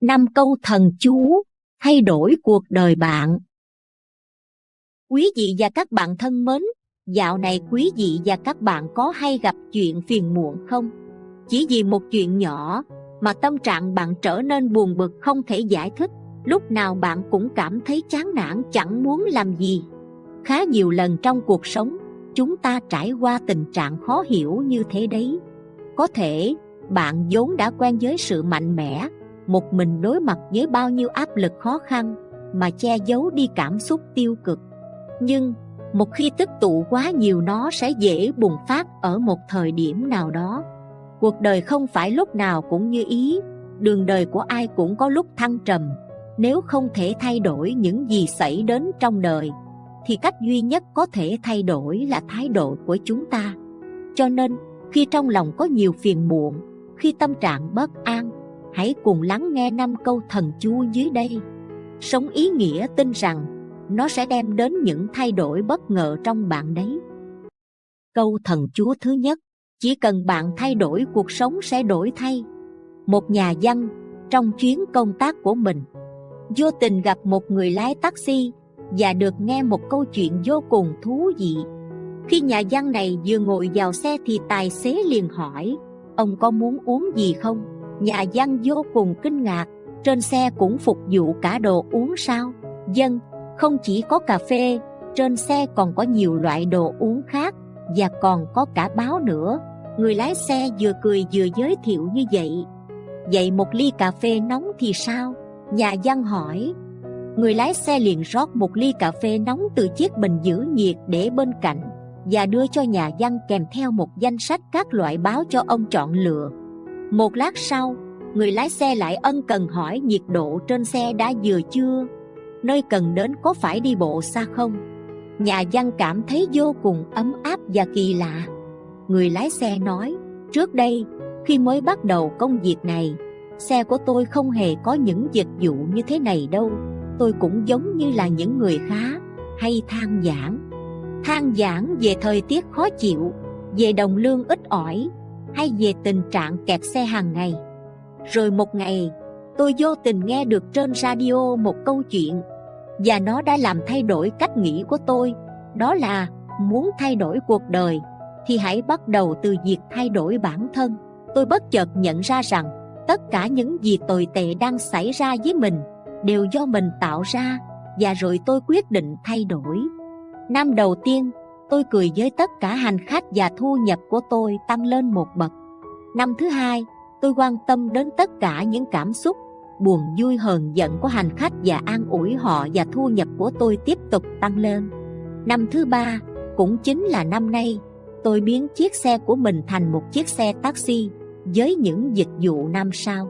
5 câu thần chú thay đổi cuộc đời bạn. Quý vị và các bạn thân mến, dạo này quý vị và các bạn có hay gặp chuyện phiền muộn không? Chỉ vì một chuyện nhỏ mà tâm trạng bạn trở nên buồn bực không thể giải thích, lúc nào bạn cũng cảm thấy chán nản chẳng muốn làm gì. Khá nhiều lần trong cuộc sống, chúng ta trải qua tình trạng khó hiểu như thế đấy. Có thể bạn vốn đã quen với sự mạnh mẽ, một mình đối mặt với bao nhiêu áp lực khó khăn mà che giấu đi cảm xúc tiêu cực. Nhưng một khi tích tụ quá nhiều, nó sẽ dễ bùng phát ở một thời điểm nào đó. Cuộc đời không phải lúc nào cũng như ý, đường đời của ai cũng có lúc thăng trầm. Nếu không thể thay đổi những gì xảy đến trong đời, thì cách duy nhất có thể thay đổi là thái độ của chúng ta. Cho nên, khi trong lòng có nhiều phiền muộn, khi tâm trạng bất an, hãy cùng lắng nghe 5 câu thần chú dưới đây. Sống ý nghĩa, tin rằng nó sẽ đem đến những thay đổi bất ngờ trong bạn đấy. Câu thần chú thứ nhất: chỉ cần bạn thay đổi, cuộc sống sẽ đổi thay. Một nhà văn trong chuyến công tác của mình vô tình gặp một người lái taxi và được nghe một câu chuyện vô cùng thú vị. Khi nhà văn này vừa ngồi vào xe thì tài xế liền hỏi: "Ông có muốn uống gì không?" Nhà văn vô cùng kinh ngạc: "Trên xe cũng phục vụ cả đồ uống sao?" "Vâng, không chỉ có cà phê, trên xe còn có nhiều loại đồ uống khác, và còn có cả báo nữa." Người lái xe vừa cười vừa giới thiệu như vậy. "Vậy một ly cà phê nóng thì sao?" nhà văn hỏi. Người lái xe liền rót một ly cà phê nóng từ chiếc bình giữ nhiệt để bên cạnh và đưa cho nhà văn, kèm theo một danh sách các loại báo cho ông chọn lựa. Một lát sau, người lái xe lại ân cần hỏi nhiệt độ trên xe đã vừa chưa, nơi cần đến có phải đi bộ xa không. Nhà văn cảm thấy vô cùng ấm áp và kỳ lạ. Người lái xe nói: "Trước đây, khi mới bắt đầu công việc này, xe của tôi không hề có những dịch vụ như thế này đâu. Tôi cũng giống như là những người khác, hay than vãn về thời tiết khó chịu, về đồng lương ít ỏi, hay về tình trạng kẹt xe hàng ngày. Rồi một ngày, tôi vô tình nghe được trên radio một câu chuyện, và nó đã làm thay đổi cách nghĩ của tôi. Đó là muốn thay đổi cuộc đời thì hãy bắt đầu từ việc thay đổi bản thân." Tôi bất chợt nhận ra rằng tất cả những gì tồi tệ đang xảy ra với mình đều do mình tạo ra, và rồi tôi quyết định thay đổi. Năm đầu tiên, tôi cười với tất cả hành khách và thu nhập của tôi tăng lên một bậc. Năm thứ hai, tôi quan tâm đến tất cả những cảm xúc buồn vui hờn giận của hành khách và an ủi họ, và thu nhập của tôi tiếp tục tăng lên. Năm thứ ba, cũng chính là năm nay, tôi biến chiếc xe của mình thành một chiếc xe taxi với những dịch vụ 5 sao.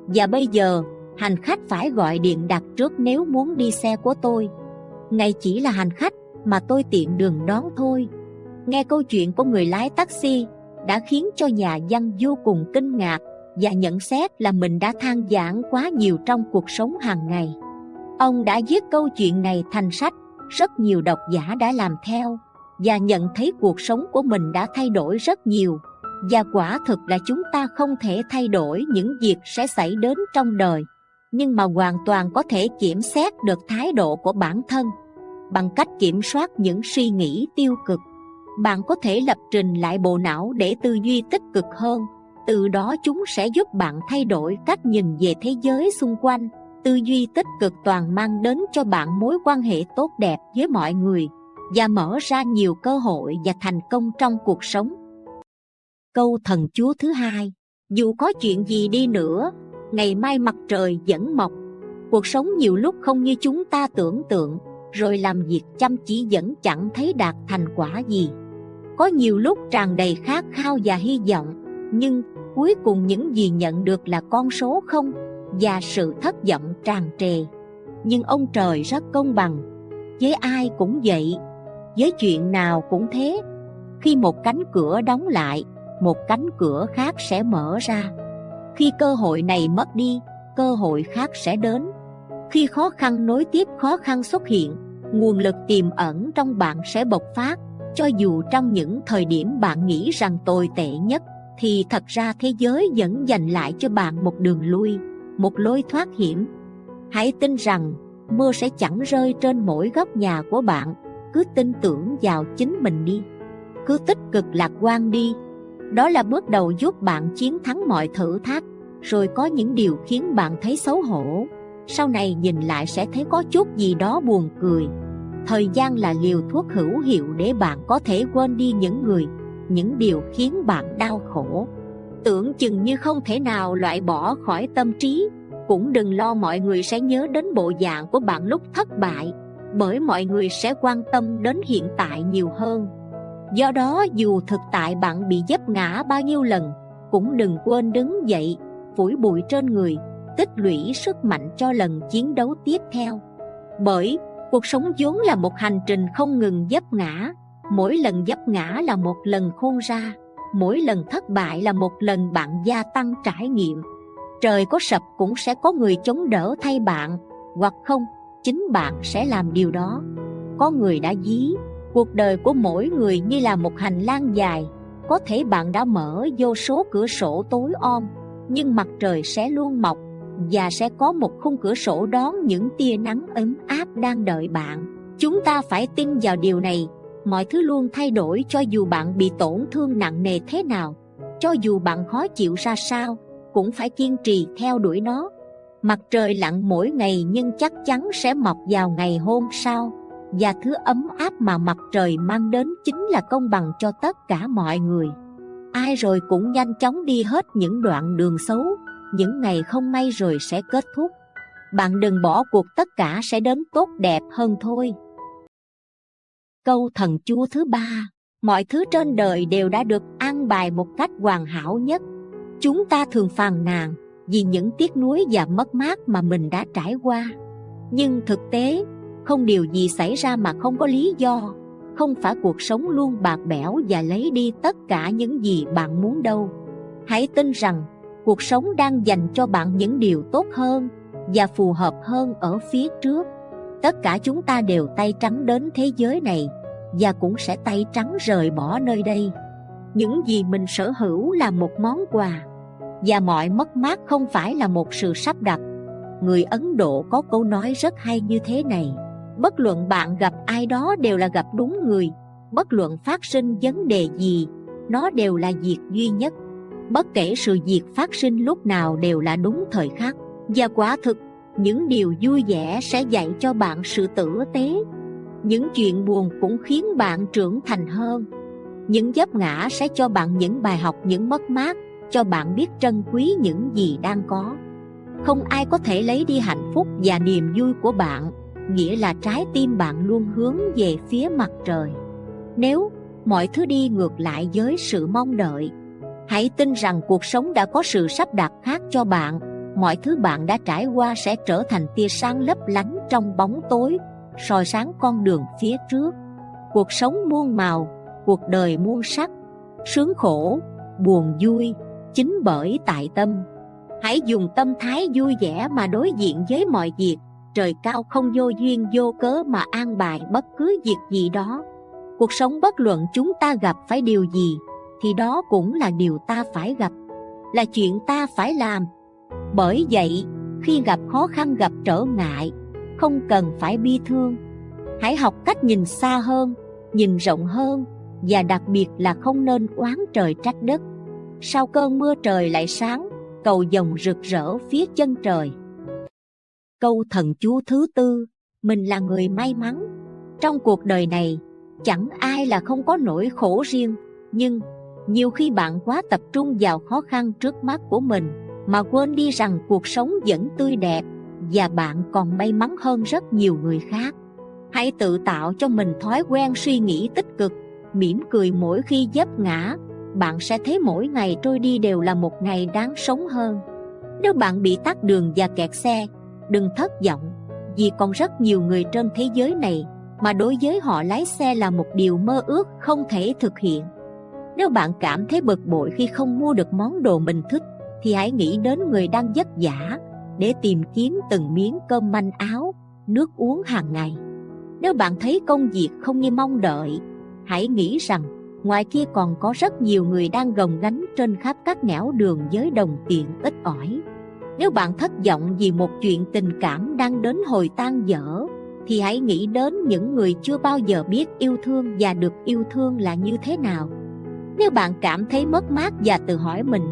Và bây giờ, hành khách phải gọi điện đặt trước nếu muốn đi xe của tôi. Ngay chỉ là hành khách mà tôi tiện đường đón thôi. Nghe câu chuyện của người lái taxi đã khiến cho nhà văn vô cùng kinh ngạc và nhận xét là mình đã than vãn quá nhiều trong cuộc sống hàng ngày. Ông đã viết câu chuyện này thành sách, rất nhiều độc giả đã làm theo và nhận thấy cuộc sống của mình đã thay đổi rất nhiều. Và quả thực là chúng ta không thể thay đổi những việc sẽ xảy đến trong đời, nhưng mà hoàn toàn có thể kiểm soát được thái độ của bản thân. Bằng cách kiểm soát những suy nghĩ tiêu cực, bạn có thể lập trình lại bộ não để tư duy tích cực hơn. Từ đó chúng sẽ giúp bạn thay đổi cách nhìn về thế giới xung quanh. Tư duy tích cực toàn mang đến cho bạn mối quan hệ tốt đẹp với mọi người và mở ra nhiều cơ hội và thành công trong cuộc sống. Câu thần chú thứ hai: dù có chuyện gì đi nữa, ngày mai mặt trời vẫn mọc. Cuộc sống nhiều lúc không như chúng ta tưởng tượng, rồi làm việc chăm chỉ vẫn chẳng thấy đạt thành quả gì. Có nhiều lúc tràn đầy khát khao và hy vọng, nhưng cuối cùng những gì nhận được là con số không và sự thất vọng tràn trề. Nhưng ông trời rất công bằng, với ai cũng vậy, với chuyện nào cũng thế. Khi một cánh cửa đóng lại, một cánh cửa khác sẽ mở ra. Khi cơ hội này mất đi, cơ hội khác sẽ đến. Khi khó khăn nối tiếp khó khăn xuất hiện, nguồn lực tiềm ẩn trong bạn sẽ bộc phát. Cho dù trong những thời điểm bạn nghĩ rằng tồi tệ nhất, thì thật ra thế giới vẫn dành lại cho bạn một đường lui. một lối thoát hiểm. Hãy tin rằng mưa sẽ chẳng rơi trên mỗi góc nhà của bạn. Cứ tin tưởng vào chính mình đi. Cứ tích cực lạc quan đi. Đó là bước đầu giúp bạn chiến thắng mọi thử thách. Rồi có những điều khiến bạn thấy xấu hổ, sau này nhìn lại sẽ thấy có chút gì đó buồn cười. Thời gian là liều thuốc hữu hiệu để bạn có thể quên đi những người, những điều khiến bạn đau khổ. Tưởng chừng như không thể nào loại bỏ khỏi tâm trí. Cũng đừng lo mọi người sẽ nhớ đến bộ dạng của bạn lúc thất bại, bởi mọi người sẽ quan tâm đến hiện tại nhiều hơn. Do đó dù thực tại bạn bị vấp ngã bao nhiêu lần, cũng đừng quên đứng dậy, phủi bụi trên người, tích lũy sức mạnh cho lần chiến đấu tiếp theo. Bởi cuộc sống vốn là một hành trình không ngừng vấp ngã. Mỗi lần vấp ngã là một lần khôn ra. Mỗi lần thất bại là một lần bạn gia tăng trải nghiệm. Trời có sập cũng sẽ có người chống đỡ thay bạn, hoặc không, chính bạn sẽ làm điều đó. Có người đã ví cuộc đời của mỗi người như là một hành lang dài. Có thể bạn đã mở vô số cửa sổ tối om, nhưng mặt trời sẽ luôn mọc, và sẽ có một khung cửa sổ đón những tia nắng ấm áp đang đợi bạn. Chúng ta phải tin vào điều này. Mọi thứ luôn thay đổi, cho dù bạn bị tổn thương nặng nề thế nào, cho dù bạn khó chịu ra sao, cũng phải kiên trì theo đuổi nó. Mặt trời lặn mỗi ngày nhưng chắc chắn sẽ mọc vào ngày hôm sau. Và thứ ấm áp mà mặt trời mang đến chính là công bằng cho tất cả mọi người. Ai rồi cũng nhanh chóng đi hết những đoạn đường xấu. Những ngày không may rồi sẽ kết thúc. Bạn đừng bỏ cuộc, tất cả sẽ đến tốt đẹp hơn thôi. Câu thần chú thứ 3. Mọi thứ trên đời đều đã được an bài một cách hoàn hảo nhất. Chúng ta thường phàn nàn vì những tiếc nuối và mất mát mà mình đã trải qua. Nhưng thực tế, không điều gì xảy ra mà không có lý do. Không phải cuộc sống luôn bạc bẽo và lấy đi tất cả những gì bạn muốn đâu. Hãy tin rằng cuộc sống đang dành cho bạn những điều tốt hơn và phù hợp hơn ở phía trước. Tất cả chúng ta đều tay trắng đến thế giới này, và cũng sẽ tay trắng rời bỏ nơi đây. Những gì mình sở hữu là một món quà, và mọi mất mát không phải là một sự sắp đặt. Người Ấn Độ có câu nói rất hay như thế này: bất luận bạn gặp ai đó đều là gặp đúng người. Bất luận phát sinh vấn đề gì, nó đều là việc duy nhất. Bất kể sự việc phát sinh lúc nào đều là đúng thời khắc. Và quả thực, những điều vui vẻ sẽ dạy cho bạn sự tử tế. Những chuyện buồn cũng khiến bạn trưởng thành hơn. Những vấp ngã sẽ cho bạn những bài học, những mất mát cho bạn biết trân quý những gì đang có. Không ai có thể lấy đi hạnh phúc và niềm vui của bạn, nghĩa là trái tim bạn luôn hướng về phía mặt trời. Nếu mọi thứ đi ngược lại với sự mong đợi, hãy tin rằng cuộc sống đã có sự sắp đặt khác cho bạn. Mọi thứ bạn đã trải qua sẽ trở thành tia sáng lấp lánh trong bóng tối, soi sáng con đường phía trước. Cuộc sống muôn màu, cuộc đời muôn sắc, sướng khổ, buồn vui, chính bởi tại tâm. Hãy dùng tâm thái vui vẻ mà đối diện với mọi việc. Trời cao không vô duyên vô cớ mà an bài bất cứ việc gì đó. Cuộc sống bất luận chúng ta gặp phải điều gì, thì đó cũng là điều ta phải gặp, là chuyện ta phải làm. Bởi vậy, khi gặp khó khăn, gặp trở ngại, không cần phải bi thương. Hãy học cách nhìn xa hơn, nhìn rộng hơn, và đặc biệt là không nên oán trời trách đất. Sau cơn mưa trời lại sáng, cầu vồng rực rỡ phía chân trời. Câu thần chú thứ 4. Mình là người may mắn. Trong cuộc đời này, chẳng ai là không có nỗi khổ riêng. Nhưng nhiều khi bạn quá tập trung vào khó khăn trước mắt của mình, mà quên đi rằng cuộc sống vẫn tươi đẹp, và bạn còn may mắn hơn rất nhiều người khác. Hãy tự tạo cho mình thói quen suy nghĩ tích cực, mỉm cười mỗi khi vấp ngã. Bạn sẽ thấy mỗi ngày trôi đi đều là một ngày đáng sống hơn. Nếu bạn bị tắc đường và kẹt xe, đừng thất vọng, vì còn rất nhiều người trên thế giới này mà đối với họ lái xe là một điều mơ ước không thể thực hiện. Nếu bạn cảm thấy bực bội khi không mua được món đồ mình thích, thì hãy nghĩ đến người đang vất vả để tìm kiếm từng miếng cơm manh áo, nước uống hàng ngày. Nếu bạn thấy công việc không như mong đợi, hãy nghĩ rằng ngoài kia còn có rất nhiều người đang gồng gánh trên khắp các nẻo đường với đồng tiền ít ỏi. Nếu bạn thất vọng vì một chuyện tình cảm đang đến hồi tan vỡ, thì hãy nghĩ đến những người chưa bao giờ biết yêu thương và được yêu thương là như thế nào. Nếu bạn cảm thấy mất mát và tự hỏi mình,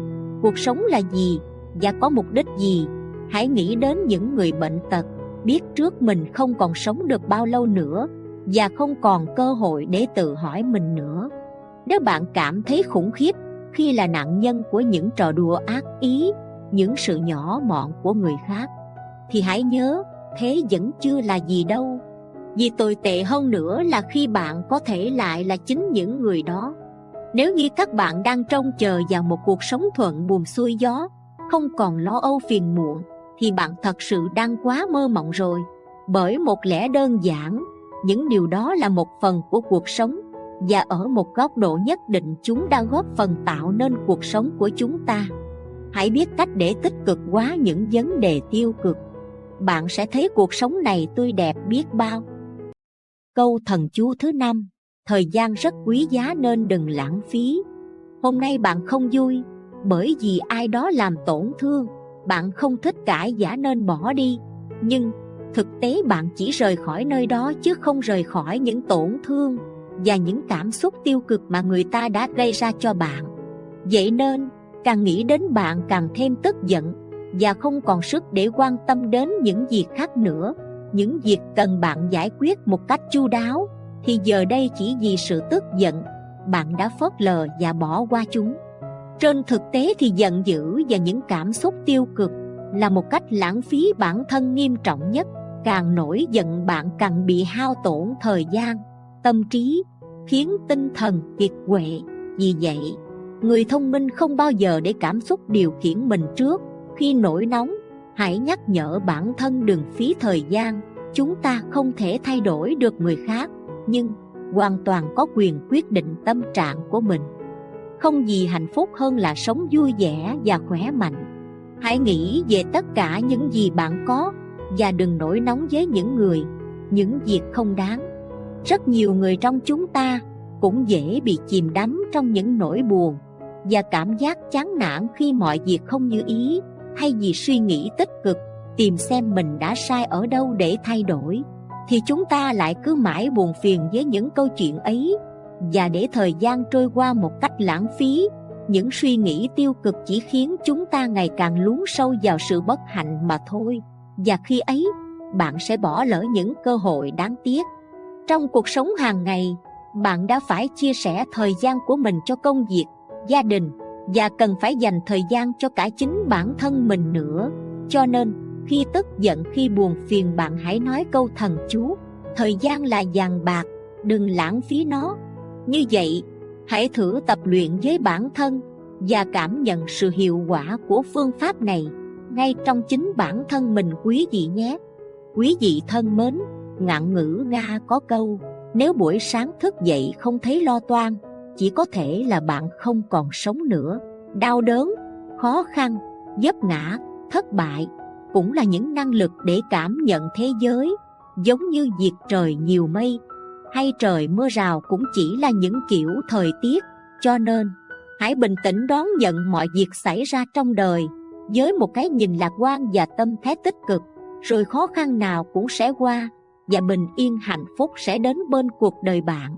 cuộc sống là gì và có mục đích gì, hãy nghĩ đến những người bệnh tật, biết trước mình không còn sống được bao lâu nữa và không còn cơ hội để tự hỏi mình nữa. Nếu bạn cảm thấy khủng khiếp khi là nạn nhân của những trò đùa ác ý, những sự nhỏ mọn của người khác, thì hãy nhớ, thế vẫn chưa là gì đâu. Vì tồi tệ hơn nữa là khi bạn có thể lại là chính những người đó. Nếu như các bạn đang trông chờ vào một cuộc sống thuận buồm xuôi gió, không còn lo âu phiền muộn, thì bạn thật sự đang quá mơ mộng rồi. Bởi một lẽ đơn giản, những điều đó là một phần của cuộc sống, và ở một góc độ nhất định chúng đã góp phần tạo nên cuộc sống của chúng ta. Hãy biết cách để tích cực hóa những vấn đề tiêu cực. Bạn sẽ thấy cuộc sống này tươi đẹp biết bao. Câu thần chú thứ 5: thời gian rất quý giá nên đừng lãng phí. Hôm nay bạn không vui bởi vì ai đó làm tổn thương, bạn không thích cãi vã nên bỏ đi, nhưng thực tế bạn chỉ rời khỏi nơi đó chứ không rời khỏi những tổn thương và những cảm xúc tiêu cực mà người ta đã gây ra cho bạn. Vậy nên càng nghĩ đến bạn càng thêm tức giận và không còn sức để quan tâm đến những việc khác nữa. Những việc cần bạn giải quyết một cách chu đáo thì giờ đây chỉ vì sự tức giận, bạn đã phớt lờ và bỏ qua chúng. Trên thực tế thì giận dữ và những cảm xúc tiêu cực là một cách lãng phí bản thân nghiêm trọng nhất. Càng nổi giận bạn càng bị hao tổn thời gian, tâm trí, khiến tinh thần kiệt quệ. Vì vậy, người thông minh không bao giờ để cảm xúc điều khiển mình trước khi nổi nóng. Hãy nhắc nhở bản thân đừng phí thời gian. Chúng ta không thể thay đổi được người khác, nhưng hoàn toàn có quyền quyết định tâm trạng của mình. Không gì hạnh phúc hơn là sống vui vẻ và khỏe mạnh. Hãy nghĩ về tất cả những gì bạn có và đừng nổi nóng với những việc không đáng. Rất nhiều người trong chúng ta cũng dễ bị chìm đắm trong những nỗi buồn và cảm giác chán nản khi mọi việc không như ý, hay vì suy nghĩ tích cực, tìm xem mình đã sai ở đâu để thay đổi, thì chúng ta lại cứ mãi buồn phiền với những câu chuyện ấy và để thời gian trôi qua một cách lãng phí. Những suy nghĩ tiêu cực chỉ khiến chúng ta ngày càng lún sâu vào sự bất hạnh mà thôi, và khi ấy bạn sẽ bỏ lỡ những cơ hội đáng tiếc. Trong cuộc sống hàng ngày, bạn đã phải chia sẻ thời gian của mình cho công việc, gia đình và cần phải dành thời gian cho cả chính bản thân mình nữa. Cho nên khi tức giận, khi buồn phiền, bạn hãy nói câu thần chú: thời gian là vàng bạc, đừng lãng phí nó. Như vậy, hãy thử tập luyện với bản thân và cảm nhận sự hiệu quả của phương pháp này ngay trong chính bản thân mình quý vị nhé. Quý vị thân mến, ngạn ngữ Nga có câu: nếu buổi sáng thức dậy không thấy lo toan, chỉ có thể là bạn không còn sống nữa. Đau đớn, khó khăn, vấp ngã, thất bại cũng là những năng lực để cảm nhận thế giới. Giống như việc trời nhiều mây hay trời mưa rào cũng chỉ là những kiểu thời tiết. Cho nên hãy bình tĩnh đón nhận mọi việc xảy ra trong đời với một cái nhìn lạc quan và tâm thái tích cực, rồi khó khăn nào cũng sẽ qua và bình yên hạnh phúc sẽ đến bên cuộc đời bạn.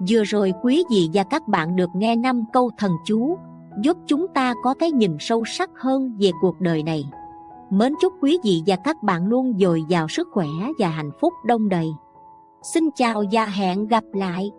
Vừa rồi quý vị và các bạn được nghe 5 câu thần chú giúp chúng ta có cái nhìn sâu sắc hơn về cuộc đời này. Mến chúc quý vị và các bạn luôn dồi dào sức khỏe và hạnh phúc đong đầy. Xin chào và hẹn gặp lại.